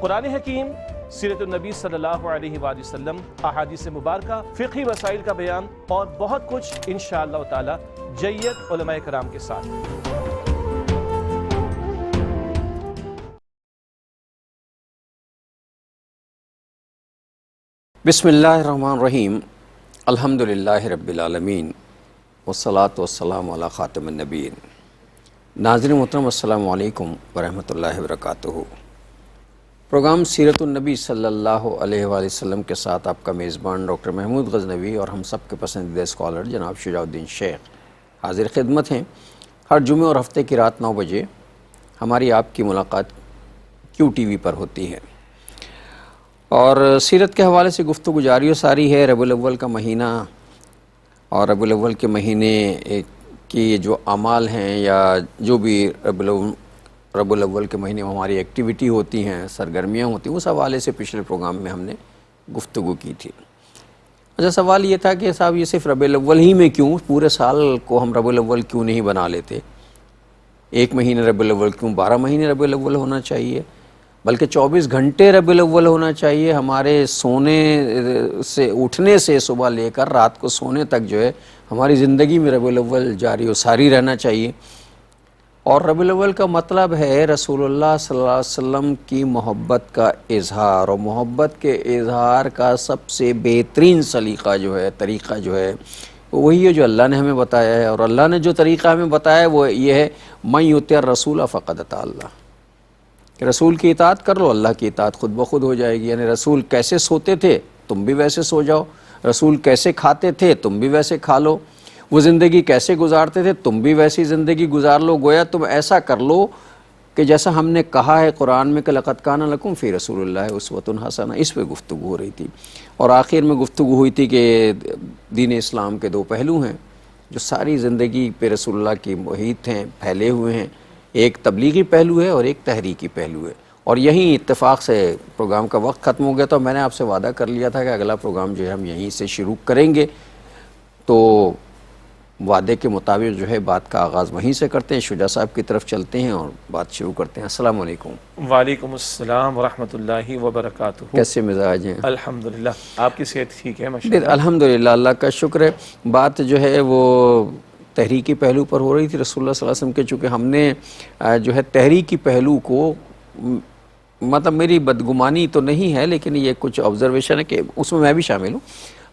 قرآن حکیم، سیرت النبی صلی اللہ علیہ وآلہ وسلم، احادیث مبارکہ، فقہی مسائل کا بیان اور بہت کچھ انشاءاللہ تعالی جید علماء کرام کے ساتھ۔ بسم اللہ الرحمن الرحیم، الحمدللہ رب العالمین والصلاة والسلام علی خاتم النبیین۔ ناظرین محترم، السلام علیکم ورحمۃ اللہ وبرکاتہ۔ پروگرام سیرت النبی صلی اللہ علیہ وآلہ وسلم کے ساتھ آپ کا میزبان ڈاکٹر محمود غزنوی اور ہم سب کے پسندیدہ اسکالر جناب شجاع الدین شیخ حاضر خدمت ہیں۔ ہر جمعہ اور ہفتے کی رات 9 بجے ہماری آپ کی ملاقات کیو ٹی وی پر ہوتی ہے، اور سیرت کے حوالے سے گفتگو جاری و ساری ہے۔ ربیع الاول کا مہینہ اور ربیع الاول کے مہینے کی جو اعمال ہیں یا جو بھی ربیع الاول کے مہینے میں ہماری ایکٹیویٹی ہوتی ہیں، سرگرمیاں ہوتی ہیں، اس حوالے سے پچھلے پروگرام میں ہم نے گفتگو کی تھی۔ اچھا، سوال یہ تھا کہ صاحب یہ صرف ربیع الاول ہی میں کیوں، پورے سال کو ہم ربیع الاول کیوں نہیں بنا لیتے؟ ایک مہینے ربیع الاول کیوں 12 مہینے ربیع الاول ہونا چاہیے؟ بلکہ 24 گھنٹے ربیع الاول ہونا چاہیے۔ ہمارے سونے سے اٹھنے سے صبح لے کر رات کو سونے تک جو ہے ہماری زندگی میں ربیع الاول جاری و ساری رہنا چاہیے۔ اور ربیع الاول کا مطلب ہے رسول اللہ صلی اللہ علیہ وسلم کی محبت کا اظہار، اور محبت کے اظہار کا سب سے بہترین سلیقہ جو ہے، طریقہ جو ہے، وہی ہے جو اللہ نے ہمیں بتایا ہے۔ اور اللہ نے جو طریقہ ہمیں بتایا ہے وہ یہ ہے، من یطع الرسول فقد اطاع اللہ، کہ رسول کی اطاعت کر لو، اللہ کی اطاعت خود بخود ہو جائے گی۔ یعنی رسول کیسے سوتے تھے تم بھی ویسے سو جاؤ، رسول کیسے کھاتے تھے تم بھی ویسے کھا لو، وہ زندگی کیسے گزارتے تھے تم بھی ویسی زندگی گزار لو۔ گویا تم ایسا کر لو کہ جیسا ہم نے کہا ہے قرآن میں کہ لقد کان لکم فی رسول اللہ اسوۃ حسنہ، اس پہ گفتگو ہو رہی تھی۔ اور آخر میں گفتگو ہوئی تھی کہ دین اسلام کے 2 پہلو ہیں جو ساری زندگی پہ رسول اللہ کی محیط ہیں، پھیلے ہوئے ہیں۔ ایک تبلیغی پہلو ہے اور ایک تحریکی پہلو ہے، اور یہیں اتفاق سے پروگرام کا وقت ختم ہو گیا، تو میں نے آپ سے وعدہ کر لیا تھا کہ اگلا پروگرام جو ہے ہم یہیں سے شروع کریں گے، تو وعدے کے مطابق جو ہے بات کا آغاز وہیں سے کرتے ہیں، شجاع صاحب کی طرف چلتے ہیں اور بات شروع کرتے ہیں۔ السلام علیکم۔ وعلیکم السلام ورحمۃ اللہ وبرکاتہ۔ کیسے مزاج ہیں؟ الحمدللہ، آپ کی صحت ٹھیک ہے؟ ماشاءاللہ الحمدللہ، اللہ کا شکر ہے۔ بات جو ہے وہ تحریکی پہلو پر ہو رہی تھی رسول اللہ صلی اللہ علیہ وسلم کے، چونکہ ہم نے جو ہے تحریکی پہلو کو، مطلب میری بدگمانی تو نہیں ہے لیکن یہ کچھ آبزرویشن ہے کہ اس میں بھی شامل ہوں،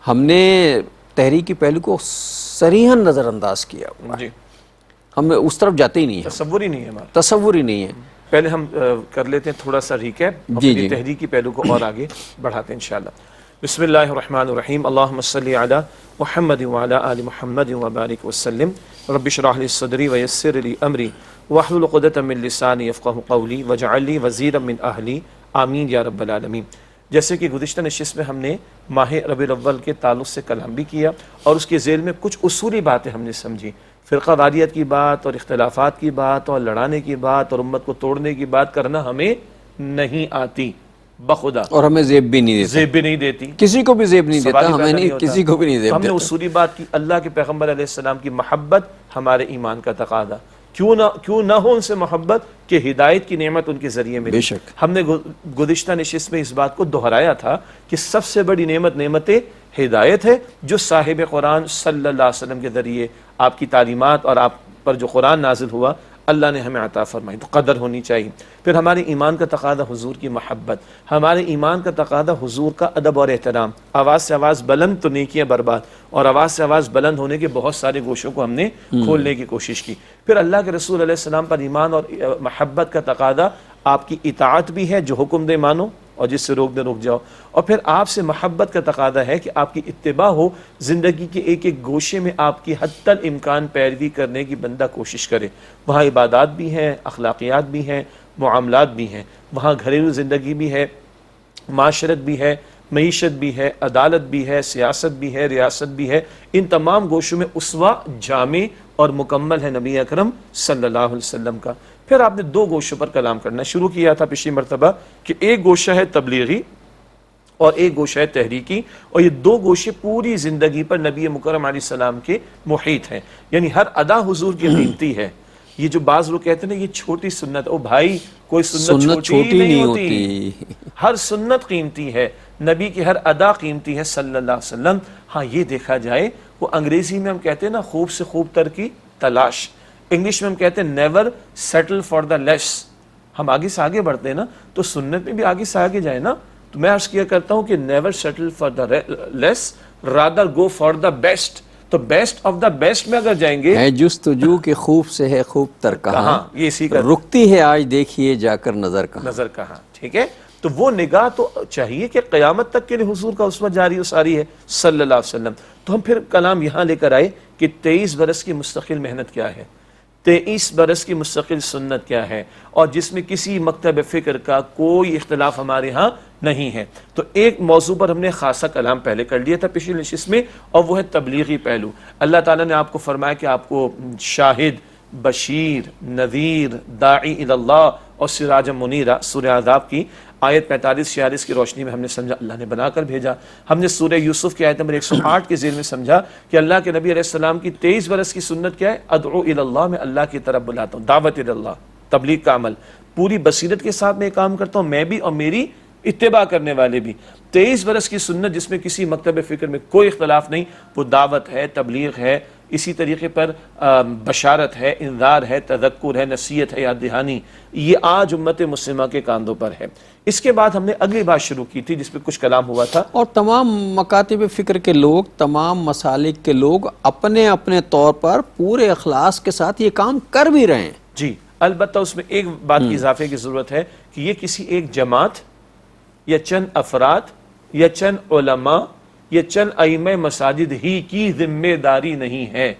ہم نے تحریکی پہلو کو صریحاً نظر انداز کیا ہوا ہے۔ ہم اس طرف جاتے ہی نہیں ہیں، تصور ہی نہیں ہے ہمارا، تصور ہی نہیں ہے۔ پہلے ہم کر لیتے ہیں تھوڑا سا ریکیپ، اور پھر تحریکی پہلو کو اور آگے بڑھاتے ہیں انشاءاللہ۔ بسم اللہ الرحمن الرحیم، اللہم صلی علی محمد وعلی آل محمد وبارک وسلم، رب اشرح لی صدری ویسر لی امری واحلل عقدۃ من لسانی یفقہوا قولی واجعل لی وزیرا من اہلی، آمین یا رب العالمین۔ جیسے کہ گزشتہ نشست میں ہم نے ماہ ربیع الاول کے تعلق سے کلام بھی کیا، اور اس کے ذیل میں کچھ اصولی باتیں ہم نے سمجھی۔ فرقہ واریت کی بات اور اختلافات کی بات اور لڑانے کی بات اور امت کو توڑنے کی بات کرنا ہمیں نہیں آتی بخدا، اور ہمیں زیب بھی نہیں دیتی، کسی کو بھی زیب نہیں دیتا، ہمیں نہیں، کسی کو بھی نہیں زیب دیتا۔ ہم نے اصولی بات کی، اللہ کے پیغمبر علیہ السلام کی محبت ہمارے ایمان کا تقاضا، کیوں نہ ہو ان سے محبت کہ ہدایت کی نعمت ان کے ذریعے ملی۔ ہم نے گزشتہ نشست میں اس بات کو دہرایا تھا کہ سب سے بڑی نعمت ہدایت ہے، جو صاحب قرآن صلی اللہ علیہ وسلم کے ذریعے آپ کی تعلیمات اور آپ پر جو قرآن نازل ہوا اللہ نے ہمیں عطا فرمائی، تو قدر ہونی چاہیے۔ پھر ہمارے ایمان کا تقاضا حضور کی محبت، ہمارے ایمان کا تقاضا حضور کا ادب اور احترام۔ آواز سے آواز بلند تو نیکیاں برباد، اور آواز سے آواز بلند ہونے کے بہت سارے گوشوں کو ہم نے کھولنے کی کوشش کی۔ پھر اللہ کے رسول علیہ السلام پر ایمان اور محبت کا تقاضا آپ کی اطاعت بھی ہے، جو حکم دے مانو اور جس سے روک دے رک جاؤ، اور پھر آپ سے محبت کا تقاضا ہے کہ آپ کی اتباع ہو، زندگی کے ایک ایک گوشے میں آپ کی حتی الامکان پیروی کرنے کی بندہ کوشش کرے۔ وہاں عبادات بھی ہیں، اخلاقیات بھی ہیں، معاملات بھی ہیں، وہاں گھریلو زندگی بھی ہے، معاشرت بھی ہے، معیشت بھی ہے، عدالت بھی ہے، سیاست بھی ہے، ریاست بھی ہے۔ ان تمام گوشوں میں اسوہ جامع اور مکمل ہے نبی اکرم صلی اللہ علیہ وسلم کا۔ پھر آپ نے 2 گوشوں پر کلام کرنا شروع کیا تھا پچھلی مرتبہ، کہ ایک گوشہ ہے تبلیغی اور ایک گوشہ ہے تحریکی، اور یہ 2 گوشے پوری زندگی پر نبی مکرم علیہ السلام کے محیط ہیں، یعنی ہر ادا حضور کی قیمتی ہے۔ یہ جو بعض لوگ کہتے ہیں نا یہ چھوٹی سنت، او بھائی کوئی سنت چھوٹی نہیں ہوتی، ہر سنت قیمتی ہے، نبی کی ہر ادا قیمتی ہے صلی اللہ علیہ وسلم۔ ہاں یہ دیکھا جائے، وہ انگریزی میں ہم کہتے ہیں نا خوب سے خوب تر کی تلاش، انگلش میں ہم کہتے ہیں نیور سیٹل فار دا لیس۔ ہم آگے سے آگے بڑھتے ہیں نا، تو سنت میں بھی آگے سے آگے جائے نا، تو میں عرض کیا کرتا ہوں کہ never settle for the less rather go for the best. تو بیسٹ آف دا بیسٹ میں اگر جائیں گے، ہے جستجو کے خوب سے ہے خوب تر کہاں، یہ اسی کا رکتی ہے آج دیکھیے جا کر نظر کہاں۔ نظر کہاں، ٹھیک ہے؟ تو وہ نگاہ تو چاہیے کہ قیامت تک کے لیے حضور کا اسوہ جاری و ساری ہے صلی اللہ علیہ وسلم۔ تو ہم پھر کلام یہاں لے کر آئے کہ 23 برس کی مستقل محنت کیا ہے، 23 برس کی مستقل سنت کیا ہے، اور جس میں کسی مکتب فکر کا کوئی اختلاف ہمارے ہاں نہیں ہے۔ تو ایک موضوع پر ہم نے خاصا کلام پہلے کر لیا تھا پچھلی نشست میں، اور وہ ہے تبلیغی پہلو۔ اللہ تعالیٰ نے آپ کو فرمایا کہ آپ کو شاہد، بشیر، نذیر، داعی اللہ اور سراج منیرہ، سورہ احزاب کی آیت 45-46 کی روشنی میں ہم نے سمجھا اللہ نے بنا کر بھیجا۔ ہم نے سورہ یوسف کی آیت نمبر 108 کے ذیل میں سمجھا کہ اللہ کے نبی علیہ السلام کی 23 برس کی سنت کیا ہے، ادعو اللہ، میں اللہ کی طرف بلاتا ہوں، دعوت اللہ، تبلیغ کا عمل پوری بصیرت کے ساتھ میں کام کرتا ہوں، میں بھی اور میری اتباع کرنے والے بھی۔ 23 برس کی سنت جس میں کسی مکتب فکر میں کوئی اختلاف نہیں، وہ دعوت ہے، تبلیغ ہے، اسی طریقے پر بشارت ہے، انذار ہے، تذکر ہے، نصیحت ہے، یاد دہانی، یہ آج امت مسلمہ کے کاندھوں پر ہے۔ اس کے بعد ہم نے اگلی بات شروع کی تھی جس پہ کچھ کلام ہوا تھا، اور تمام مکاتب فکر کے لوگ، تمام مسالک کے لوگ اپنے اپنے طور پر پورے اخلاص کے ساتھ یہ کام کر بھی رہے ہیں۔ جی البتہ اس میں ایک بات کی اضافے کی ضرورت ہے کہ یہ کسی ایک جماعت یا چند افراد یا چند علماء یا چند ائمہ مساجد ہی کی ذمہ داری نہیں ہے۔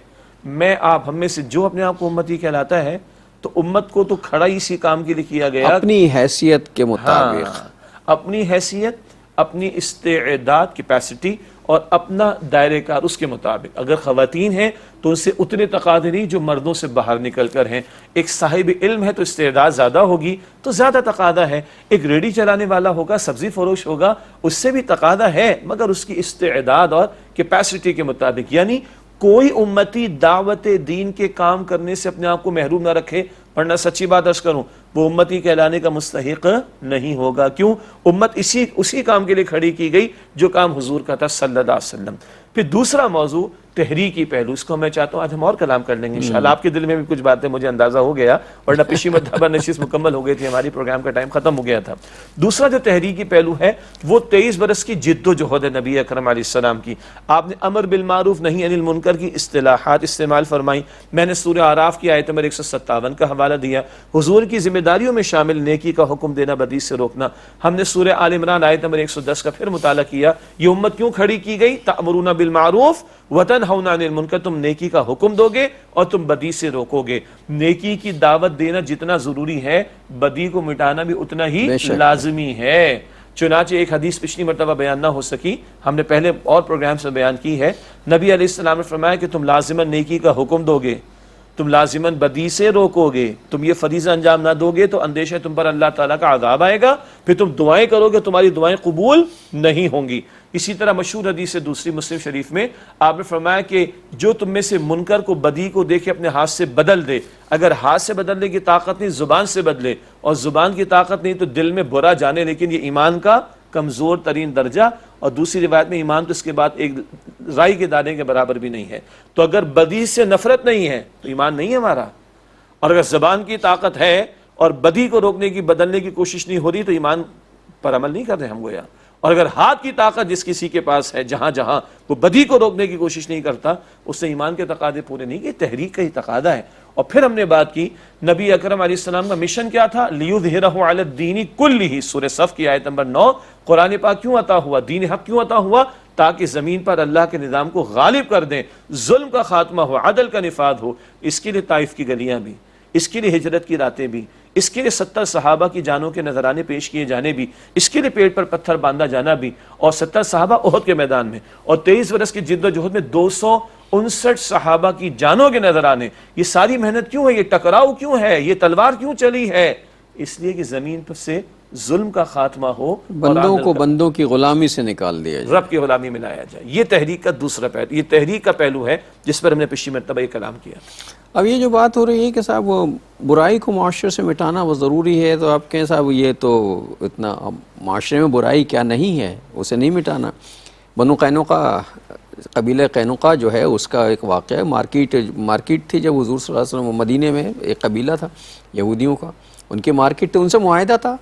میں آپ ہم میں سے جو اپنے آپ کو امتی کہلاتا ہے، تو امت کو تو کھڑا اسی کام کے لیے کیا گیا، اپنی حیثیت کے مطابق، اپنی حیثیت، اپنی استعداد، کیپیسٹی اور اپنا دائرہ کار اس کے مطابق۔ اگر خواتین ہیں تو ان سے اتنے تقاضے نہیں جو مردوں سے باہر نکل کر ہیں۔ ایک صاحب علم ہے تو استعداد زیادہ ہوگی تو زیادہ تقاضا ہے، ایک ریڑھی چلانے والا ہوگا، سبزی فروش ہوگا، اس سے بھی تقاضا ہے، مگر اس کی استعداد اور کیپیسٹی کے مطابق۔ یعنی کوئی امتی دعوت دین کے کام کرنے سے اپنے آپ کو محروم نہ رکھے، ورنہ سچی بات عرض کروں وہ امتی کہلانے کا مستحق نہیں ہوگا۔ کیوں؟ امت اسی کام کے لیے کھڑی کی گئی جو کام حضور کا تھا صلی اللہ علیہ وسلم۔ پھر دوسرا موضوع تحریکی پہلو، اس کو میں چاہتا ہوں آج ہم اور کلام کر لیں گے انشاءاللہ۔ آپ کے دل میں بھی کچھ باتیں مجھے اندازہ ہو گیا، ورنہ پچھلی مرتبہ نشست مکمل ہو گئی تھی، ہماری پروگرام کا ٹائم ختم ہو گیا تھا۔ دوسرا جو تحریکی پہلو ہے وہ 23 برس کی جد و جہد ہے نبی اکرم علیہ السلام کی۔ آپ نے امر بالمعروف نہی عن المنکر کی اصطلاحات استعمال فرمائی۔ میں نے سورہ اعراف کی آیت نمبر 157 کا حوالہ دیا۔ حضور کی ذمہ داریوں میں شامل نیکی کا حکم دینا، بدی سے روکنا۔ ہم نے سورہ آل عمران آیت نمبر 110 کا پھر مطالعہ کیا۔ یہ امت کیوں کھڑی کی گئی؟ تأمرون بالمعروف وتنہون عن المنکر، تم نیکی کا حکم دو گے اور تم بدی سے روکو گے۔ نیکی کی دعوت دینا جتنا ضروری ہے، بدی کو مٹانا بھی اتنا ہی لازمی ہے۔ چنانچہ ایک حدیث پچھلی مرتبہ بیان نہ ہو سکی، ہم نے پہلے اور پروگرام سے بیان کی ہے۔ نبی علیہ السلام نے فرمایا کہ تم لازماً نیکی کا حکم دو گے، تم لازماً بدی سے روکو گے، تم یہ فریضہ انجام نہ دو گے تو اندیشہ تم پر اللہ تعالیٰ کا عذاب آئے گا، پھر تم دعائیں کرو گے، تمہاری دعائیں قبول نہیں ہوں گی۔ اسی طرح مشہور حدیث ہے دوسری مسلم شریف میں، آپ نے فرمایا کہ جو تم میں سے منکر کو، بدی کو دیکھے اپنے ہاتھ سے بدل دے، اگر ہاتھ سے بدلنے کی طاقت نہیں زبان سے بدلے، اور زبان کی طاقت نہیں تو دل میں برا جانے، لیکن یہ ایمان کا کمزور ترین درجہ، اور دوسری روایت میں ایمان تو اس کے بعد ایک رائی کے دانے کے برابر بھی نہیں ہے۔ تو اگر بدی سے نفرت نہیں ہے تو ایمان نہیں ہے ہمارا، اور اگر زبان کی طاقت ہے اور بدی کو روکنے کی، بدلنے کی کوشش نہیں ہو رہی تو ایمان پر عمل نہیں کر رہے ہم گویا۔ اور اگر ہاتھ کی طاقت جس کسی کے پاس ہے، جہاں جہاں وہ بدی کو روکنے کی کوشش نہیں کرتا، اس سے ایمان کے تقاضے پورے نہیں کیے، تحریک کا ہی تقاضا ہے۔ اور پھر ہم نے بات کی نبی اکرم علیہ السلام کا مشن کیا تھا، لیظہرہ علی الدین کلہ، سورہ صف کی آیت نمبر 9۔ قرآن پاک کیوں عطا ہوا، دین حق کیوں عطا ہوا؟ تاکہ زمین پر اللہ کے نظام کو غالب کر دیں، ظلم کا خاتمہ ہو، عدل کا نفاذ ہو۔ اس کے لیے طائف کی گلیاں بھی، اس کے لیے ہجرت کی راتیں بھی، اس کے لیے 70 صحابہ کی جانوں کے نذرانے پیش کیے جانے بھی، اس کے لیے پیٹ پر پتھر باندھا جانا بھی، اور 70 صحابہ احد کے میدان میں، اور 23 برس کی جد و جہد میں 259 صحابہ کی جانوں کے نذرانے۔ یہ ساری محنت کیوں ہے؟ یہ ٹکراؤ کیوں ہے؟ یہ تلوار کیوں چلی ہے؟ اس لیے کہ زمین پر سے ظلم کا خاتمہ ہو، بندوں کو بندوں کی غلامی سے نکال دیا جائے، رب کی غلامی میں لایا جائے. یہ تحریک کا دوسرا پہلو، یہ تحریک کا پہلو ہے جس پر ہم نے پچھلی مرتبہ یہ کلام کیا. اب یہ جو بات ہو رہی ہے کہ صاحب وہ برائی کو معاشرے سے مٹانا وہ ضروری ہے، تو آپ کہیں صاحب یہ تو اتنا معاشرے میں برائی کیا نہیں ہے، اسے نہیں مٹانا. بنو قینقاع، قبیلہ قینقاع جو ہے اس کا ایک واقعہ ہے. مارکیٹ تھی جب حضور صلی اللہ علیہ وسلم مدینے میں، ایک قبیلہ تھا یہودیوں کا، ان کی مارکیٹ تھی، ان سے معاہدہ تھا.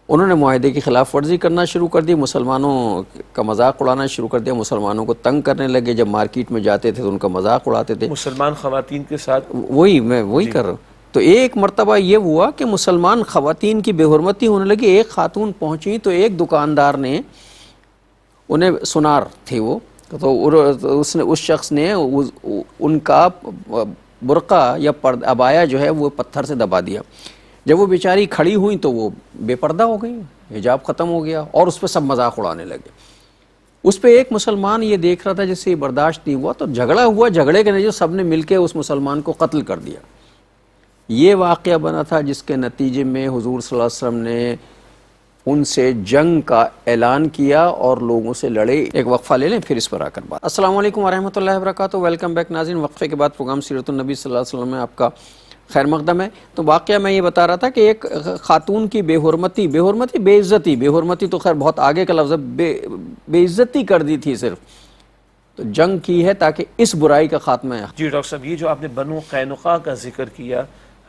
انہوں نے معاہدے کی خلاف ورزی کرنا شروع کر دی، مسلمانوں کا مذاق اڑانا شروع کر دیا، مسلمانوں کو تنگ کرنے لگے. جب مارکیٹ میں جاتے تھے تو ان کا مذاق اڑاتے تھے. مسلمان خواتین کے ساتھ میں وہی کر رہا ہوں. تو ایک مرتبہ یہ ہوا کہ مسلمان خواتین کی بے حرمتی ہونے لگی. ایک خاتون پہنچی تو ایک دکاندار نے انہیں، سنار تھے وہ، تو اس شخص نے ان کا برقع یا عبایا جو ہے وہ پتھر سے دبا دیا. جب وہ بیچاری کھڑی ہوئی تو وہ بے پردہ ہو گئی، حجاب ختم ہو گیا، اور اس پہ سب مذاق اڑانے لگے. اس پہ ایک مسلمان یہ دیکھ رہا تھا جس سے یہ برداشت نہیں ہوا، تو جھگڑا ہوا. جھگڑے کے نتیجے سب نے مل کے اس مسلمان کو قتل کر دیا. یہ واقعہ بنا تھا جس کے نتیجے میں حضور صلی اللہ علیہ وسلم نے ان سے جنگ کا اعلان کیا اور لوگوں سے لڑے. ایک وقفہ لے لیں پھر اس پر آ کر بات. السلام علیکم ورحمۃ اللہ وبرکاتہ. ویلکم بیک ناظرین. وقفے کے بعد پروگرام سیرت النبی صلی اللہ علیہ وسلم میں آپ کا خیر مقدم ہے. تو واقعہ میں یہ بتا رہا تھا کہ ایک خاتون کی بے حرمتی، بے حرمتی تو خیر بہت آگے کا لفظ ہے، بے عزتی کر دی تھی صرف. تو جنگ کی ہے تاکہ اس برائی کا خاتمہ ہے. جی ڈاکٹر صاحب، یہ جو آپ نے بنو قینقاع کا ذکر کیا،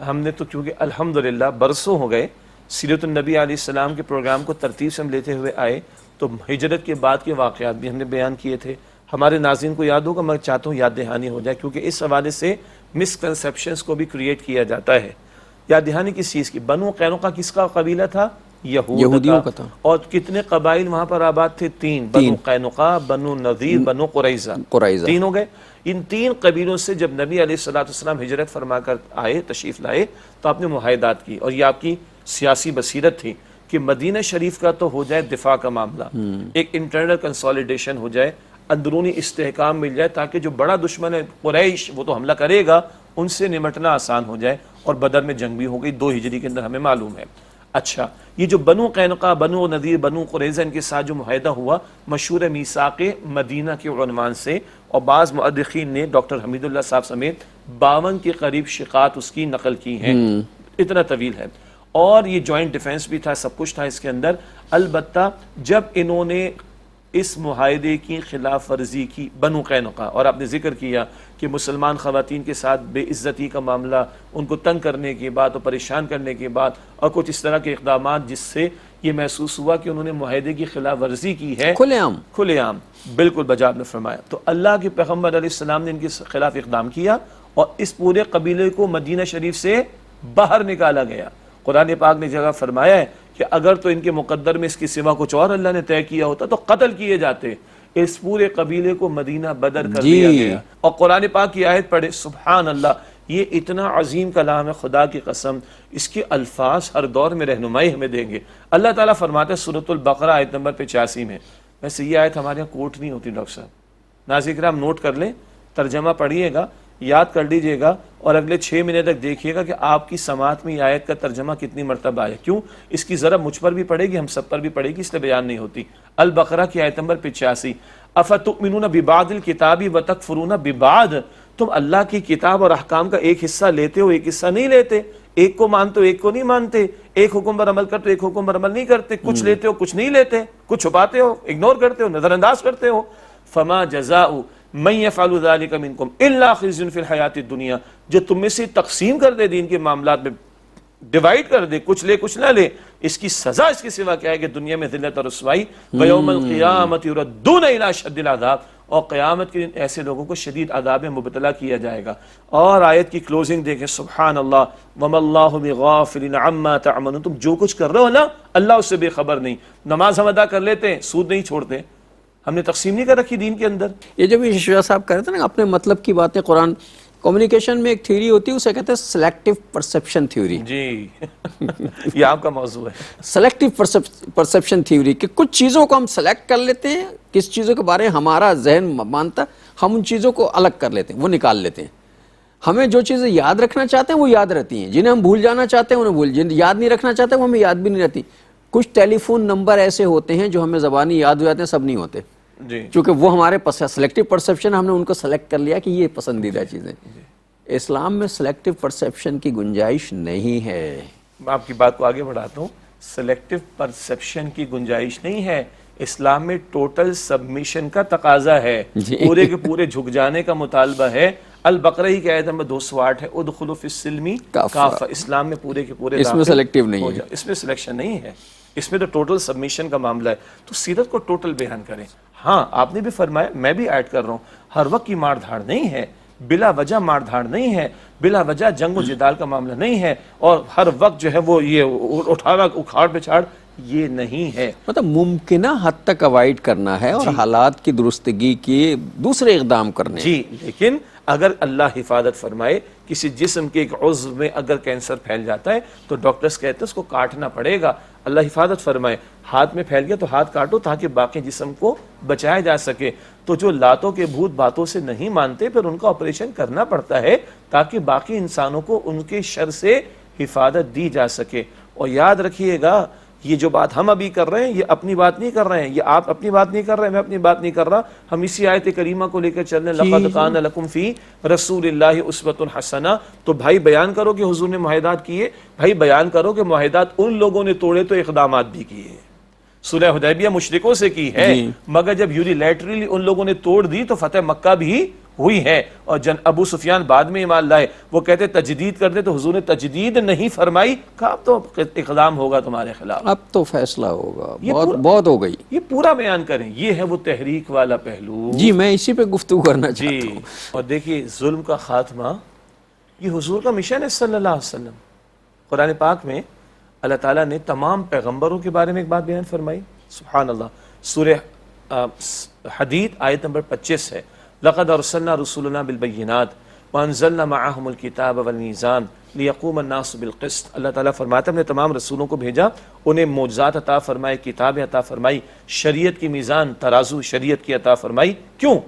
ہم نے تو کیونکہ الحمدللہ برسوں ہو گئے سیرت النبی علیہ السلام کے پروگرام کو ترتیب سے ہم لیتے ہوئے آئے، تو ہجرت کے بعد کے واقعات بھی ہم نے بیان کیے تھے. ہمارے ناظرین کو یاد ہوگا، میں چاہتا ہوں یاد دہانی ہو جائے، کیونکہ اس حوالے سے مسکنسیپشنز کو بھی کریٹ کیا جاتا ہے. یاد دہانی کس چیز کی؟ بنو قینقاع کس کا قبیلہ تھا؟ یہودیوں کا تھا. اور کتنے قبائل وہاں پر آباد تھے؟ تین. بنو قینقاع، بنو نذیر، بنو قریظہ. تین ہو گئے. ان تین قبیلوں سے جب نبی علیہ السلام ہجرت فرما کر آئے، تشریف لائے، تو آپ نے معاہدات کی، اور یہ آپ کی سیاسی بصیرت تھی کہ مدینہ شریف کا تو ہو جائے دفاع کا معاملہ، ایک انٹرنل کنسولیڈیشن ہو جائے، اندرونی استحکام مل جائے، تاکہ جو بڑا دشمن ہے قریش وہ تو حملہ کرے گا، ان سے نمٹنا آسان ہو جائے. اور بدر میں جنگ بھی ہو گئی 2 ہجری کے اندر، ہمیں معلوم ہے. اچھا، یہ جو بنو قینقاع، بنو نذیر، بنو قریظہ، ان کے ساتھ جو معاہدہ ہوا مشہور ہے میثاق مدینہ کے عنوان سے، اور بعض مؤرخین نے ڈاکٹر حمید اللہ صاحب سمیت 52 کے قریب شقات اس کی نقل کی ہیں. اتنا طویل ہے. اور یہ جوائنٹ ڈیفنس بھی تھا، سب کچھ تھا اس کے اندر. البتہ جب انہوں نے اس معاہدے کی خلاف ورزی کی، بنو قینقاع، اور آپ نے ذکر کیا کہ مسلمان خواتین کے ساتھ بے عزتی کا معاملہ، ان کو تنگ کرنے کے بعد اور پریشان کرنے کے بعد، اور کچھ اس طرح کے اقدامات جس سے یہ محسوس ہوا کہ انہوں نے معاہدے کی خلاف ورزی کی ہے، کھلے عام بالکل بجا نے فرمایا، تو اللہ کے پیغمبر علیہ السلام نے ان کے خلاف اقدام کیا، اور اس پورے قبیلے کو مدینہ شریف سے باہر نکالا گیا. قرآن پاک نے جگہ فرمایا ہے کہ اگر تو ان کے مقدر میں اس کی سوا کچھ اور اللہ نے طے کیا ہوتا تو قتل کیے جاتے. اس پورے قبیلے کو مدینہ بدر کر دیا گیا. اور قرآن پاک کی آیت پڑھے، سبحان اللہ، یہ اتنا عظیم کلام ہے، خدا کی قسم اس کے الفاظ ہر دور میں رہنمائی ہمیں دیں گے. اللہ تعالیٰ فرماتے ہیں سورۃ البقرہ آیت نمبر 85 میں، ویسے یہ آیت ہمارے یہاں کوٹ نہیں ہوتی ڈاکٹر صاحب، ناظرین کرام نوٹ کر لیں، ترجمہ پڑھیے گا، یاد کر لیجئے گا، اور اگلے 6 مہینے تک دیکھیے گا کہ آپ کی سماعت میں یہ آیت کا ترجمہ کتنی مرتبہ آیا. کیوں؟ اس کی ضرب مجھ پر بھی پڑے گی، ہم سب پر بھی پڑے گی، اس لیے بیان نہیں ہوتی. البقرہ کی آیت نمبر 85، افتؤمنون ببعض الکتاب وتکفرون ببعض، تم اللہ کی کتاب اور احکام کا ایک حصہ لیتے ہو، ایک حصہ نہیں لیتے، ایک کو مانتے ہو ایک کو نہیں مانتے، ایک حکم پر عمل کرتے ہو ایک حکم پر عمل نہیں کرتے، کچھ لیتے ہو کچھ نہیں لیتے، کچھ چھپاتے ہو، اگنور کرتے ہو، نظر انداز کرتے ہو. فما جزاء من يفعل ذلك منكم الا خزي في الحیات الدنیا، جو تم میں سے تقسیم کر دے دین کے معاملات میں، ڈیوائیڈ کر دے، کچھ لے کچھ نہ لے، اس کی سزا اس کے سوا کیا ہے کہ دنیا میں ذلت اور رسوائی. وَيَوْمَ الْقِيَامَةِ يُرَدُّونَ إِلَىٰ شَدِّ الْعَذَابِ، اور قیامت کے دن ایسے لوگوں کو شدید عذاب میں مبتلا کیا جائے گا. اور آیت کی کلوزنگ دیکھیں، سبحان اللہ، وَمَا اللَّهُ بِغَافِلٍ عَمَّا تَعْمَلُونَ، تم جو کچھ کر رہے ہو نا اللہ اس سے بے خبر نہیں. نماز ہم ادا کر لیتے ہیں، سود نہیں چھوڑتے، ہم نے تقسیم نہیں کر رکھی دین کے اندر. یہ جب شجاع صاحب کہہ رہے تھے نا اپنے مطلب کی باتیں، قرآن کمیونیکیشن میں ایک تھیوری ہوتی ہے، اسے کہتے ہیں سلیکٹیو پرسیپشن تھیوری. جی یہ آپ کا موضوع ہے، سلیکٹیو پرسیپشن تھیوری، کہ کچھ چیزوں کو ہم سلیکٹ کر لیتے ہیں، کس چیزوں کے بارے میں ہمارا ذہن مانتا، ہم ان چیزوں کو الگ کر لیتے ہیں، وہ نکال لیتے ہیں. ہمیں جو چیزیں یاد رکھنا چاہتے ہیں وہ یاد رہتی ہیں، جنہیں ہم بھول جانا چاہتے ہیں انہیں جن یاد نہیں رکھنا چاہتے وہ ہمیں یاد بھی نہیں رہتی. کچھ ٹیلی فون نمبر ایسے ہوتے ہیں جو ہمیں زبانی یاد ہو جاتے ہیں، سب نہیں ہوتے، جی چونکہ وہ ہمارے سلیکٹو پرسیپشن، ہم نے ان کو سلیکٹ کر لیا کہ یہ پسندیدہ چیزیں. اسلام میں سلیکٹو پرسیپشن کی گنجائش نہیں ہے. میں آپ کی بات کو آگے بڑھاتا ہوں. سلیکٹو پرسیپشن کی گنجائش نہیں ہے، اسلام میں ٹوٹل سبمیشن کا تقاضا ہے، پورے کے پورے جھک جانے کا مطالبہ ہے. البقرہ ہی کی آیت نمبر 208 ہے، ادخلوا فی السلم کافہ. اسلام میں پورے کے پورے اس میں سلیکٹیو نہیں ہے، اس میں سلیکشن نہیں ہے، اس میں تو ٹوٹل سبمیشن کا معاملہ ہے. تو سیرت کو ٹوٹل بیان کریں. ہاں آپ نے بھی فرمایا، میں بھی ایڈ کر رہا ہوں، ہر وقت کی مار دھاڑ نہیں ہے، بلا وجہ مار دھاڑ نہیں ہے، بلا وجہ جنگ و جدال کا معاملہ نہیں ہے، اور ہر وقت جو ہے وہ یہ اٹھانا اکھاڑ پچھاڑ یہ نہیں ہے. مطلب ممکنہ حد تک اوائڈ کرنا ہے اور حالات کی درستگی کی دوسرے اقدام کرنے. جی لیکن اگر اللہ حفاظت فرمائے، کسی جسم کے ایک عضو میں اگر کینسر پھیل جاتا ہے تو ڈاکٹرز کہتے ہیں اس کو کاٹنا پڑے گا. اللہ حفاظت فرمائے، ہاتھ میں پھیل گیا تو ہاتھ کاٹو تاکہ باقی جسم کو بچایا جا سکے. تو جو لاتوں کے بھوت باتوں سے نہیں مانتے پھر ان کا آپریشن کرنا پڑتا ہے تاکہ باقی انسانوں کو ان کے شر سے حفاظت دی جا سکے. اور یاد رکھیے گا، یہ جو بات ہم ابھی کر رہے ہیں یہ اپنی بات نہیں کر رہے ہیں، یہ آپ اپنی بات نہیں کر رہے ہیں، میں اپنی بات نہیں کر رہا. ہم اسی آیت کریمہ کو لے کر چل رہے ہیں، لَقَدْ كَانَ لَكُمْ فِي رَسُولِ اللَّهِ أُسْوَةٌ حَسَنَةٌ. تو بھائی بیان کرو کہ حضور نے معاہدات کیے، بھائی بیان کرو کہ معاہدات ان لوگوں نے توڑے تو اقدامات بھی کیے. صلح حدیبیہ مشرکوں سے کی ہے، مگر جب یونیلیٹرلی ان لوگوں نے توڑ دی تو فتح مکہ بھی ہوئی ہے. اور ابو سفیان بعد میں ایمان لائے، وہ کہتے تجدید کر دے، تو حضور نے تجدید نہیں فرمائی، کہا اب تو اقدام ہوگا تمہارے خلاف، اب تو فیصلہ ہوگا، بہت ہو گئی. یہ پورا بیان کریں. یہ ہے وہ تحریک والا پہلو. جی میں اسی پہ گفتگو کرنا چاہتا ہوں. اور دیکھیے ظلم کا خاتمہ یہ حضور کا مشن ہے صلی اللہ علیہ وسلم. قرآن پاک میں اللہ تعالیٰ نے تمام پیغمبروں کے بارے میں ایک بات بیان فرمائی. سبحان اللہ. سورہ حدید آیت نمبر 25 ہے، لَقَدْ أَرْسَلْنَا رُسُلَنَا بِالْبَيِّنَاتِ وَأَنزَلْنَا مَعَهُمُ الْكِتَابَ وَالْمِيزَانَ لِيَقُومَ النَّاسُ بِالْقِسْطِ. اللہ تعالیٰ فرماتا ہے ہم نے تمام رسولوں کو بھیجا، انہیں معجزات عطا فرمائے، کتابیں عطا فرمائی، شریعت کی میزان ترازو شریعت کی عطا فرمائی. کیوں؟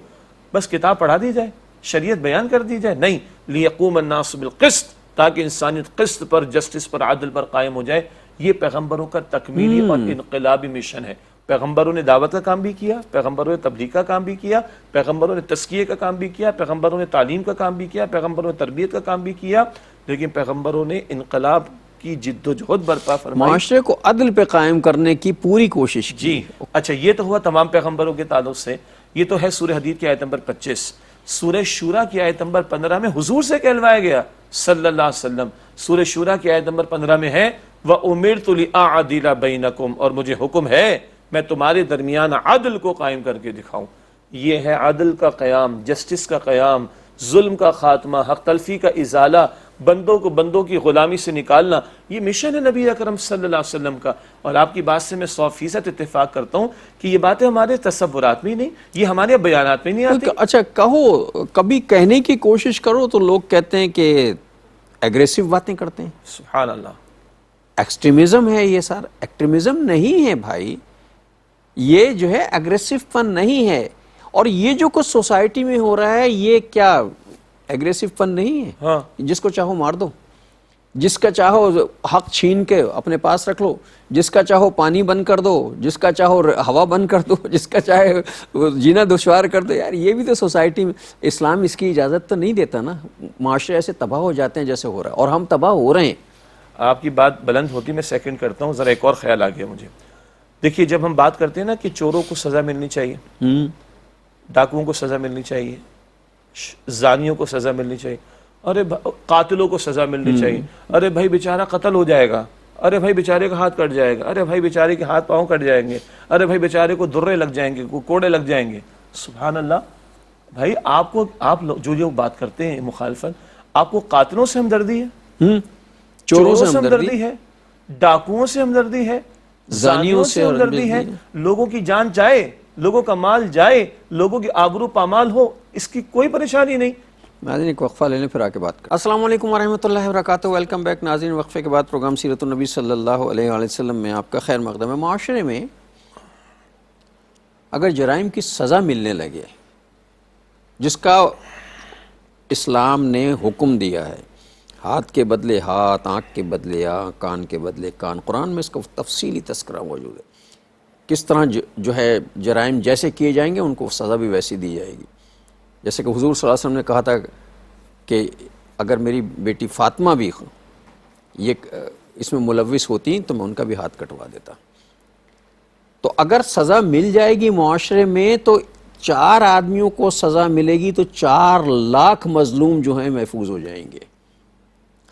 بس کتاب پڑھا دی جائے، شریعت بیان کر دی جائے؟ نہیں، لِيَقُومَ النَّاسُ بِالْقِسْطِ، تاکہ انسانیت قسط پر، جسٹس پر، عدل پر قائم ہو جائے. یہ پیغمبروں کا تکمیلی اور انقلابی مشن ہے. پیغمبروں نے دعوت کا کام بھی کیا، پیغمبروں نے تبلیغ کا کام بھی کیا، پیغمبروں نے تزکیے کا کام بھی کیا، پیغمبروں نے تعلیم کا کام بھی کیا، پیغمبروں نے تربیت کا کام بھی کیا، لیکن پیغمبروں نے انقلاب کی جد و جہد برپا فرمائی، معاشرے کو عدل پہ قائم کرنے کی پوری کوشش کی. جی اچھا یہ تو ہوا تمام پیغمبروں کے تعلق سے. یہ تو ہے سورہ حدید کی آیت نمبر 25. سورہ شورا کی آیت نمبر 15 میں حضور سے کہلوایا گیا صلی اللہ علیہ وسلم. سورہ شورا کی آیت نمبر 15 میں ہے وَأُمِرْتُ لِأَعْدِلَ بَيْنَكُمْ، اور مجھے حکم ہے میں تمہارے درمیان عدل کو قائم کر کے دکھاؤں. یہ ہے عدل کا قیام، جسٹس کا قیام، ظلم کا خاتمہ، حق تلفی کا ازالہ، بندوں کو بندوں کی غلامی سے نکالنا. یہ مشن ہے نبی اکرم صلی اللہ علیہ وسلم کا. اور آپ کی بات سے میں 100% اتفاق کرتا ہوں کہ یہ باتیں ہمارے تصورات میں ہی نہیں، یہ ہمارے بیانات میں نہیں آتی. اچھا کہو، کبھی کہنے کی کوشش کرو تو لوگ کہتے ہیں کہ ایگریسو باتیں کرتے ہیں. سبحان اللہ. ایکسٹریمزم ہے یہ سر. ایکسٹریمزم نہیں ہے بھائی، یہ جو ہے اگریسو پن نہیں ہے. اور یہ جو کچھ سوسائٹی میں ہو رہا ہے یہ کیا اگریسو پن نہیں ہے؟ ہاں جس کو چاہو مار دو، جس کا چاہو حق چھین کے اپنے پاس رکھ لو، جس کا چاہو پانی بند کر دو، جس کا چاہو ہوا بند کر دو، جس کا چاہے جینا دشوار کر دو. یار یہ بھی تو سوسائٹی میں، اسلام اس کی اجازت تو نہیں دیتا نا. معاشرے ایسے تباہ ہو جاتے ہیں جیسے ہو رہا ہے، اور ہم تباہ ہو رہے ہیں. آپ کی بات بلند ہوتی میں سیکنڈ کرتا ہوں. ذرا ایک اور خیال آ گیا مجھے. دیکھیے جب ہم بات کرتے ہیں نا کہ چوروں کو سزا ملنی چاہیے، ڈاکوؤں کو سزا ملنی چاہیے، زانیوں کو سزا ملنی چاہیے، ارے قاتلوں کو سزا ملنی چاہیے، ارے بھائی بیچارہ قتل ہو جائے گا، ارے بھائی بیچارے کا ہاتھ کٹ جائے گا، ارے بھائی بیچارے کے ہاتھ پاؤں کٹ جائیں گے، ارے بھائی بیچارے کو درے لگ جائیں گے، کوڑے لگ جائیں گے. سبحان اللہ. بھائی آپ جو بات کرتے ہیں مخالفت، آپ کو قاتلوں سے ہمدردی ہے، چوروں سے ہمدردی ہے، ڈاکوؤں سے ہمدردی ہے، زانیوں سے ہمدردی ہے. لوگوں کی جان جائے، لوگوں کا مال جائے، لوگوں کی آبرو پامال ہو، اس کی کوئی پریشانی نہیں. ناظرین ایک وقفہ لینے پھر آ کے بات کریں. السلام علیکم ورحمۃ اللہ وبرکاتہ. ویلکم بیک ناظرین. وقفے کے بعد پروگرام سیرت النبی صلی اللہ علیہ وآلہ وسلم میں آپ کا خیر مقدم ہے. معاشرے میں اگر جرائم کی سزا ملنے لگے، جس کا اسلام نے حکم دیا ہے، ہاتھ کے بدلے ہاتھ، آنکھ کے بدلے آنکھ، کان کے بدلے کان، قرآن میں اس کا تفصیلی تذکرہ موجود ہے، کس طرح جو ہے جرائم جیسے کیے جائیں گے ان کو سزا بھی ویسی دی جائے گی. جیسے کہ حضور صلی اللہ علیہ وسلم نے کہا تھا کہ اگر میری بیٹی فاطمہ بھی یہ اس میں ملوث ہوتی تو میں ان کا بھی ہاتھ کٹوا دیتا. تو اگر سزا مل جائے گی معاشرے میں تو 4 آدمیوں کو سزا ملے گی تو 4 لاکھ مظلوم جو ہیں محفوظ ہو جائیں گے.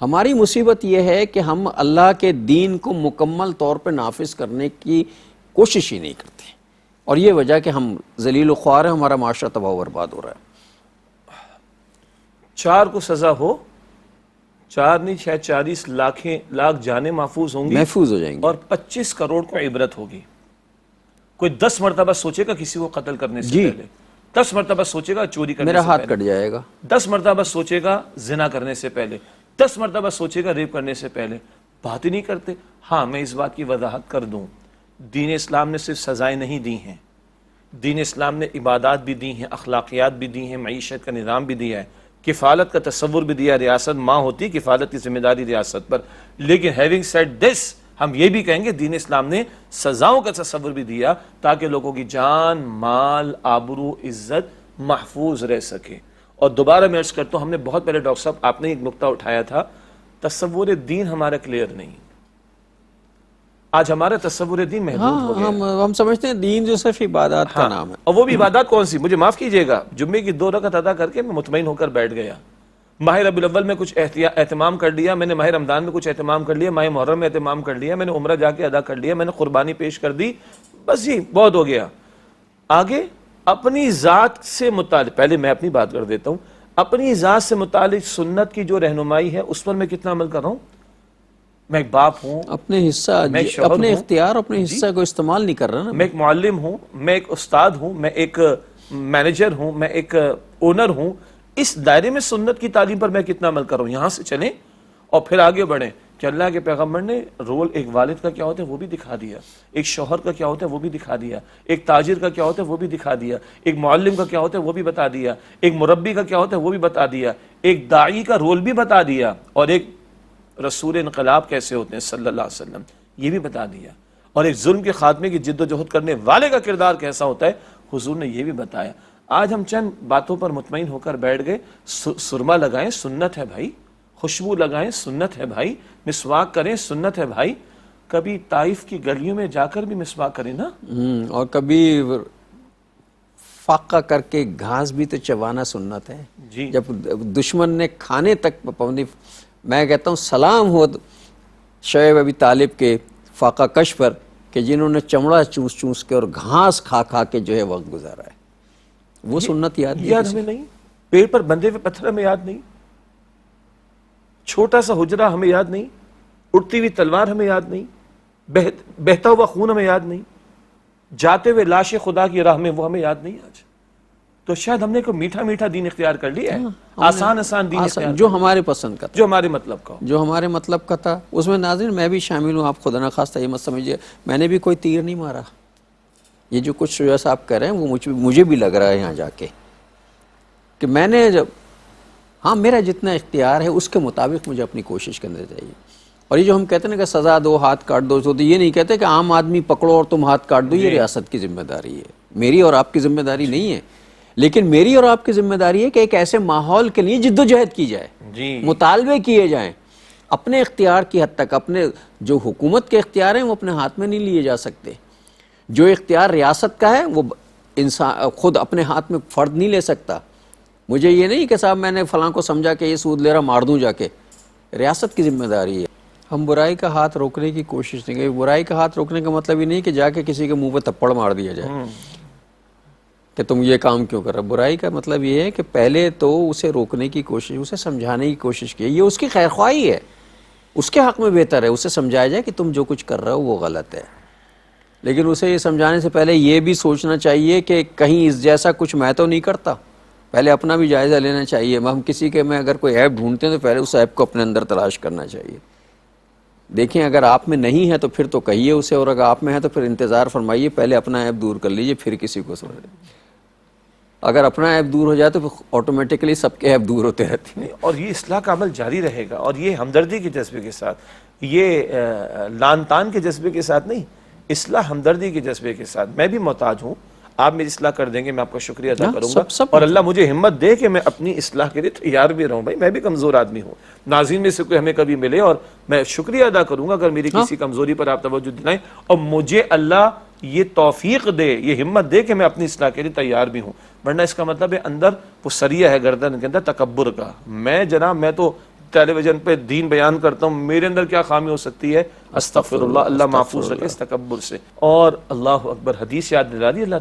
ہماری مصیبت یہ ہے کہ ہم اللہ کے دین کو مکمل طور پہ نافذ کرنے کی کوشش ہی نہیں کرتے، اور یہ وجہ کہ ہم ذلیل و خوار ہیں، ہمارا معاشرہ تباہ و برباد ہو رہا ہے. 4 کو سزا ہو، 4 نہیں شاید 40 لاکھ جانیں محفوظ ہوں گی، محفوظ ہو جائیں گے، اور 25 کروڑ کو عبرت ہوگی. کوئی 10 مرتبہ سوچے گا کسی کو قتل کرنے سے پہلے، 10 مرتبہ سوچے گا چوری کرنے سے میرا ہاتھ پہلے، کٹ جائے گا، 10 مرتبہ سوچے گا زنا کرنے سے پہلے، 10 مرتبہ سوچے گا ریپ کرنے سے پہلے. بات ہی نہیں کرتے. ہاں میں اس بات کی وضاحت کر دوں، دین اسلام نے صرف سزائیں نہیں دی ہیں، دین اسلام نے عبادات بھی دی ہیں، اخلاقیات بھی دی ہیں، معیشت کا نظام بھی دیا ہے، کفالت کا تصور بھی دیا. ریاست ماں ہوتی، کفالت کی ذمہ داری ریاست پر. لیکن ہیونگ سیڈ دس، ہم یہ بھی کہیں گے دین اسلام نے سزاؤں کا تصور بھی دیا تاکہ لوگوں کی جان، مال، آبرو، عزت محفوظ رہ سکے. اور دوبارہ میں عرض کرتا ہوں، ہم نے بہت پہلے ڈاکٹر صاحب آپ نے ایک نقطہ اٹھایا تھا، تصور دین ہمارا کلیئر نہیں. آج ہمارا تصور دین محدود ہو گیا. ہم سمجھتے ہیں دین جو صرف عبادات کا نام ہے. اور وہ بھی عبادات کون سی؟ مجھے معاف کیجئے گا، جمعے کی 2 رکعت ادا کر کے میں مطمئن ہو کر بیٹھ گیا. ماہ ربیع الاول میں کچھ اہتمام کر لیا، میں نے ماہ رمضان میں کچھ اہتمام کر لیا، ماہ محرم میں اہتمام کر لیا، میں نے عمرہ جا کے ادا کر لیا، میں نے قربانی پیش کر دی، بس جی بہت ہو گیا. آگے اپنی ذات سے متعلق، پہلے میں اپنی بات کر دیتا ہوں، اپنی ذات سے متعلق سنت کی جو رہنمائی ہے اس پر میں کتنا عمل کر رہا ہوں؟ میں ایک باپ ہوں، اپنے حصہ، اپنے اختیار، اپنے حصہ کو استعمال نہیں کر رہا نا. میں ایک معلم ہوں، میں ایک استاد ہوں، میں ایک مینیجر ہوں، میں ایک اونر ہوں. اس دائرے میں سنت کی تعلیم پر میں کتنا عمل کر رہا ہوں؟ یہاں سے چلیں اور پھر آگے بڑھیں کہ اللہ کے پیغمبر نے رول ایک والد کا کیا ہوتا ہے وہ بھی دکھا دیا، ایک شوہر کا کیا ہوتا ہے وہ بھی دکھا دیا، ایک تاجر کا کیا ہوتا ہے وہ بھی دکھا دیا، ایک معلم کا کیا ہوتا ہے وہ بھی بتا دیا، ایک مربی کا کیا ہوتا ہے وہ بھی بتا دیا، ایک داعی کا رول بھی بتا دیا، اور ایک رسول انقلاب کیسے ہوتے ہیں صلی اللہ علیہ وسلم یہ بھی بتا دیا، اور ایک ظلم کے خاتمے کی جد و جہد کرنے والے کا کردار کیسا ہوتا ہے حضور نے یہ بھی بتایا. آج ہم چند باتوں پر مطمئن ہو کر بیٹھ گئے. سرما لگائیں سنت ہے بھائی، خوشبو لگائیں سنت ہے بھائی، مسواک کریں سنت ہے بھائی. کبھی طائف کی گلیوں میں جا کر بھی مسواک کریں نا، اور کبھی فاقہ کر کے گھاس بھی تو چبانا سنت ہے. جی جب دشمن نے کھانے تک پابندی، میں کہتا ہوں سلام ہو شعیب ابی طالب کے فاقہ کش پر کہ جنہوں نے چمڑا چوس چوس کے اور گھاس کھا کھا کے جو ہے وقت گزارا ہے. وہ سنت یاد ہمیں نہیں، پیڑ پر بندھے ہوئے پتھر ہمیں یاد نہیں، چھوٹا سا حجرہ ہمیں یاد نہیں، اڑتی ہوئی تلوار ہمیں یاد نہیں، بہتا ہوا خون ہمیں یاد نہیں، جاتے ہوئے لاش خدا کی راہ میں وہ ہمیں یاد نہیں. آج تو شاید ہم نے کوئی میٹھا میٹھا دین اختیار کر لیا ہے، آسان دین اختیار جو ہمارے پسند کا تھا، جو ہمارے مطلب کا، جو ہمارے مطلب کا تھا. اس میں ناظرین میں بھی شامل ہوں، آپ خدا نخواستہ یہ مت سمجھیے میں نے بھی کوئی تیر نہیں مارا. یہ جو کچھ جیسا آپ کہہ رہے ہیں وہ مجھے بھی لگ رہا ہے یہاں جا کے کہ میں نے جب ہاں میرا جتنا اختیار ہے اس کے مطابق مجھے اپنی کوشش کرنا چاہیے. اور یہ جو ہم کہتے ہیں نا کہ سزا دو ہاتھ کاٹ دو، تو یہ نہیں کہتے کہ عام آدمی پکڑو اور تم ہاتھ کاٹ دو، یہ ریاست کی ذمہ داری ہے، میری اور آپ کی ذمہ داری نہیں ہے. لیکن میری اور آپ کی ذمہ داری ہے کہ ایک ایسے ماحول کے لیے جد و جہد کی جائے، مطالبے کیے جائیں. اپنے اختیار کی حد تک اپنے جو حکومت کے اختیار ہیں وہ اپنے ہاتھ میں نہیں لیے جا سکتے. جو اختیار ریاست کا ہے وہ انسان خود اپنے ہاتھ میں فرد نہیں لے سکتا. مجھے یہ نہیں کہ صاحب میں نے فلاں کو سمجھا کہ یہ سود لے رہا مار دوں جا کے، ریاست کی ذمہ داری ہے. ہم برائی کا ہاتھ روکنے کی کوشش نہیں کریں. برائی کا ہاتھ روکنے کا مطلب یہ نہیں کہ جا کے کسی کے منہ پہ تھپڑ مار دیا جائے کہ تم یہ کام کیوں کر رہے. برائی کا مطلب یہ ہے کہ پہلے تو اسے روکنے کی کوشش، اسے سمجھانے کی کوشش کی، یہ اس کی خیر خواہی ہے، اس کے حق میں بہتر ہے اسے سمجھایا جائے کہ تم جو کچھ کر رہے ہو وہ غلط ہے. لیکن اسے یہ سمجھانے سے پہلے یہ بھی سوچنا چاہیے کہ کہیں اس جیسا کچھ میں تو نہیں کرتا. پہلے اپنا بھی جائزہ لینا چاہیے. ہم کسی کے میں اگر کوئی عیب ڈھونڈتے ہیں تو پہلے اس عیب کو اپنے اندر تلاش کرنا چاہیے. دیکھیں اگر آپ میں نہیں ہے تو پھر تو کہیے اسے، اور اگر آپ میں ہے تو پھر انتظار فرمائیے، پہلے اپنا عیب دور کر لیجئے پھر کسی کو سمجھیں. اگر اپنا عیب دور ہو جائے تو آٹومیٹکلی سب کے عیب دور ہوتے رہتے ہیں. اور یہ اصلاح کا عمل جاری رہے گا، اور یہ ہمدردی کے جذبے کے ساتھ، یہ لان تان کے جذبے کے ساتھ نہیں، اصلاح ہمدردی کے جذبے کے ساتھ. میں بھی محتاج ہوں، آپ میری اصلاح کر دیں گے، میں آپ کا شکریہ ادا کروں گا، اور اللہ مجھے ہمت دے کہ میں اپنی اصلاح کے لیے تیار بھی رہوں. بھائی میں بھی کمزور آدمی ہوں، ناظرین میں سے کوئی ہمیں کبھی ملے اور میں شکریہ ادا کروں گا اگر میری کسی کمزوری پر آپ توجہ دلائیں، اور مجھے اللہ یہ توفیق دے، یہ ہمت دے کہ میں اپنی اصلاح کے لیے تیار بھی ہوں. ورنہ اس کا مطلب ہے اندر وہ سریہ ہے گردن کے اندر تکبر کا. میں جناب میں تو ٹیلی ویژن پہ دین بیان کرتا ہوں، میرے اندر کیا خامی ہو سکتی ہے؟ استغفر اللہ، اللہ محفوظ رکھے اس تکبر سے. اور اللہ اکبر، حدیث یاد دلا دی اللہ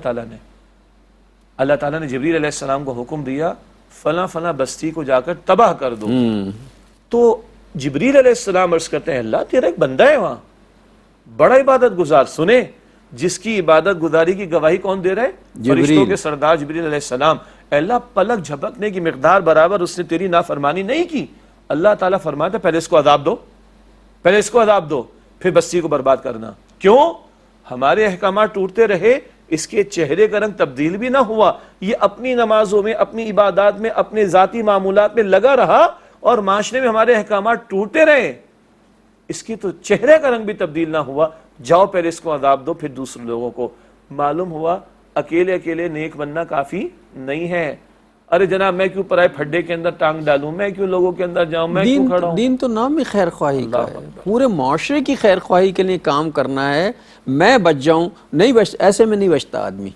تعالیٰ نے جبریل علیہ السلام کو حکم دیا فلاں فلاں بستی کو جا کر تباہ کر دو. تو جبریل علیہ السلام عرض کرتے ہیں اللہ تیرا ایک بندہ ہے وہاں بڑا عبادت گزار. سنے جس کی عبادت گزاری کی گواہی کون دے رہے ہیں؟ فرشتوں کے سردار جبریل علیہ السلام. اللہ پلک جھپکنے کی مقدار برابر اس نے تیری نافرمانی نہیں کی. اللہ تعالیٰ فرماتا پہلے اس کو عذاب دو، پہلے اس کو عذاب دو، پھر بستی کو برباد کرنا. کیوں؟ ہمارے احکامات ٹوٹتے رہے، اس کے چہرے کا رنگ تبدیل بھی نہ ہوا، یہ اپنی نمازوں میں، اپنی عبادات میں، اپنے ذاتی معمولات میں لگا رہا، اور معاشرے میں ہمارے احکامات ٹوٹتے رہے، اس کی تو چہرے کا رنگ بھی تبدیل نہ ہوا. جاؤ پہلے اس کو عذاب دو پھر دوسرے لوگوں کو. معلوم ہوا اکیلے اکیلے نیک بننا کافی نہیں ہے. ارے جناب میں کیوں پرائے پھڈے کے اندر ٹانگ ڈالوں، میں کیوں لوگوں کے اندر جاؤں، میں کیوں کھڑا ہوں؟ دین تو نام ہی خیر خواہی کا ہے، پورے معاشرے کی خیر خواہی کے لیے کام کرنا ہے. میں بچ جاؤں نہیں بچ، ایسے میں نہیں بچتا آدمی.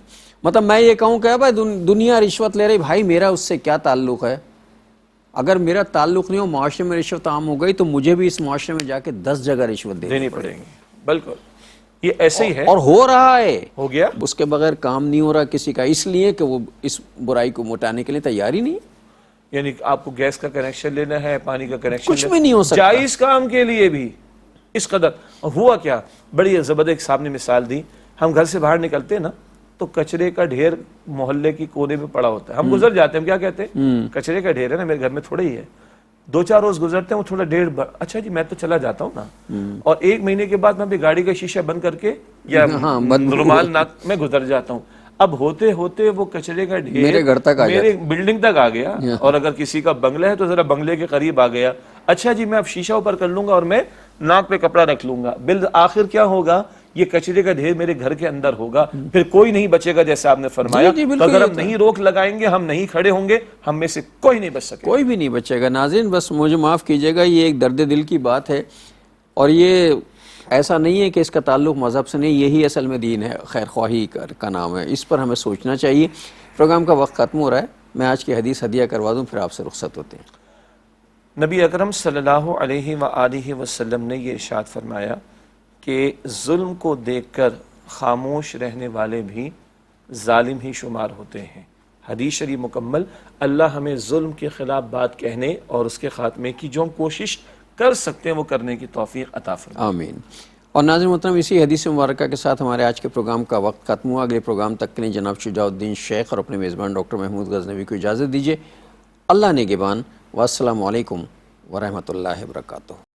مطلب میں یہ کہوں کہ بھائی دنیا رشوت لے رہی، بھائی میرا اس سے کیا تعلق ہے؟ اگر میرا تعلق نہیں ہو، معاشرے میں رشوت عام ہو گئی تو مجھے بھی اس معاشرے میں جا کے 10 جگہ رشوت دینی پڑے گی. بالکل یہ ایسے ہی ہے، اور ہو رہا ہے، ہو گیا. اس کے بغیر کام نہیں ہو رہا کسی کا، اس لیے کہ وہ اس برائی کو مٹانے کے لیے تیار ہی نہیں. یعنی آپ کو گیس کا کنیکشن لینا ہے، پانی کا کنیکشن کچھ بھی نہیں ہو سکتا جائز کام کے لیے بھی اس قدر. ہوا کیا، بڑی زبردست صاحب نے مثال دی. ہم گھر سے باہر نکلتے نا تو کچرے کا ڈھیر محلے کی کونے میں پڑا ہوتا ہے، ہم گزر جاتے ہیں، ہم کیا کہتے ہیں کچرے کا ڈھیر ہے نا، میرے گھر میں تھوڑا ہی ہے. 2-4 روز گزرتے ہیں وہ تھوڑا ڈھیر اچھا جی میں تو چلا جاتا ہوں نا، اور 1 مہینے کے بعد میں اپنی گاڑی کا شیشہ بند کر کے یا رومال ناک میں گزر جاتا ہوں. اب ہوتے ہوتے وہ کچرے کا ڈھیر میرے گھر تک میرے بلڈنگ تک آ گیا، اور اگر کسی کا بنگلہ ہے تو ذرا بنگلے کے قریب آ گیا. اچھا جی میں اب شیشہ اوپر کر لوں گا اور میں ناک پہ کپڑا رکھ لوں گا. آخر کیا ہوگا، یہ کچرے کا ڈھیر میرے گھر کے اندر ہوگا، پھر کوئی نہیں بچے گا جیسے آپ نے فرمایا. تو اگر ہم نہیں روک لگائیں گے، ہم نہیں کھڑے ہوں گے، ہم میں سے کوئی نہیں بچ سکے، کوئی بھی نہیں بچے گا. ناظرین بس مجھے معاف کیجیے گا، یہ ایک درد دل کی بات ہے، اور یہ ایسا نہیں ہے کہ اس کا تعلق مذہب سے نہیں، یہی اصل میں دین ہے، خیر خواہی کا نام ہے. اس پر ہمیں سوچنا چاہیے. پروگرام کا وقت ختم ہو رہا ہے، میں آج کی حدیث ہدیہ کروا دوں پھر آپ سے رخصت ہوتے ہیں. نبی اکرم صلی اللہ علیہ وآلہ وسلم نے یہ ارشاد فرمایا کہ ظلم کو دیکھ کر خاموش رہنے والے بھی ظالم ہی شمار ہوتے ہیں. حدیث شریف مکمل. اللہ ہمیں ظلم کے خلاف بات کہنے اور اس کے خاتمے کی جو ہم کوشش کر سکتے ہیں وہ کرنے کی توفیق عطا فرمائے. آمین. اور ناظرین محترم، اسی حدیث مبارکہ کے ساتھ ہمارے آج کے پروگرام کا وقت ختم ہوا. اگلے پروگرام تک کے لیے جناب شجاع الدین شیخ اور اپنے میزبان ڈاکٹر محمود غزنوی کو اجازت دیجیے. اللہ نگہبان، والسلام علیکم ورحمۃ اللہ وبرکاتہ.